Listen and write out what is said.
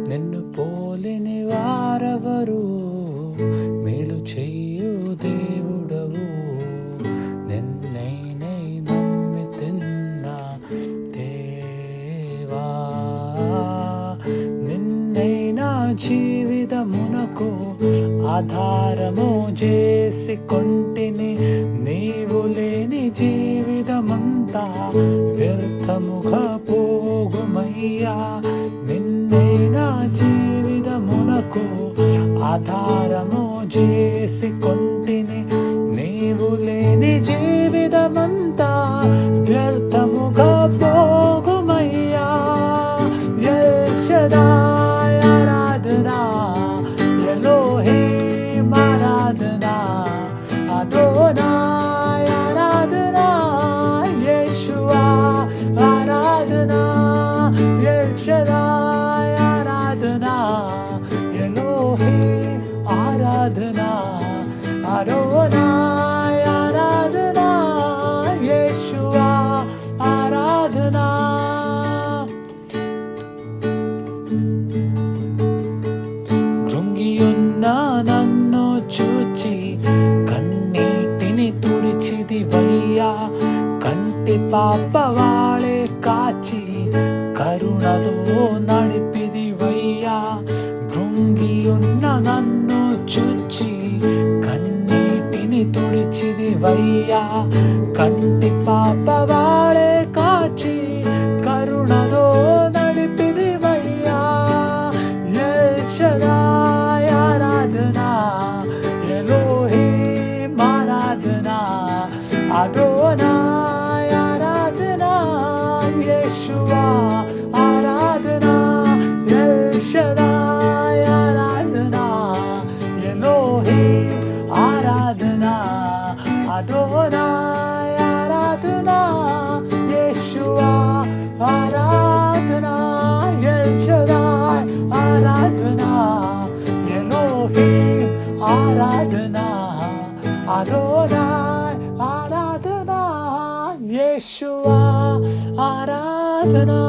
నిన్ను పోలిని వారెవరు, మేలు చెయ్యు దేవుడవు. నిన్నైనే నమ్మితిన్న దేవా, నిన్నైనా జీవితమునకు ఆధారము చేసి కొంటిని. నీవు లేని జీవితమంతా వ్యర్థముగా పోగుమయ్యా. నిన్నైనా జీవితమునకు ఆధారము చేసి కొంటిని. నీవు లేని జీవితమంతా వ్యర్థముగా పోగుమయ్యా. ఎల్ షదాయ్ ఆరాధనా, ఎలోహీం ఆరాధనా, అదోనాయ్ ఆరాధనా, యేషువా ఆరాధనా, ఎల్ షదాయ్ ఆరాధనా, ఎలోహీం ఆరాధనా, అదోనాయ్ ఆరాధనా, యేషువా ఆరాధనా. కృంగియున్న నన్ను చూచి కన్నీటిని తుడిచిదివయ్యా. కంటి పాపవాళే కాచి కరుణతో నడిపిదివయ్యా. కృంగియున్న నన్ను చూచి కన్నీటిని తుడిచిదివయ్యా. కంటి పాపవాళే కాచి కరుణతో నడిపిదివయ్యా. ఎల్ షదాయ్ ఆరాధనా, ఎలోహీం ఆరాధనా, అదోనాయ్ ఆరాధనా, యేషువా ఆరాధనా, ఎల్ షదాయ్ ఆరాధనా, ఎలోహీం ఆరాధనా, అదోనాయ్ ఆరాధనా, యేషువా ఆరాధనా, ఎల్ షదాయ్ ఆరాధనా, ఎలోహీం ఆరాధనా, అదోనాయ్ ఆరాధనా, యేషువా ఆరాధనా.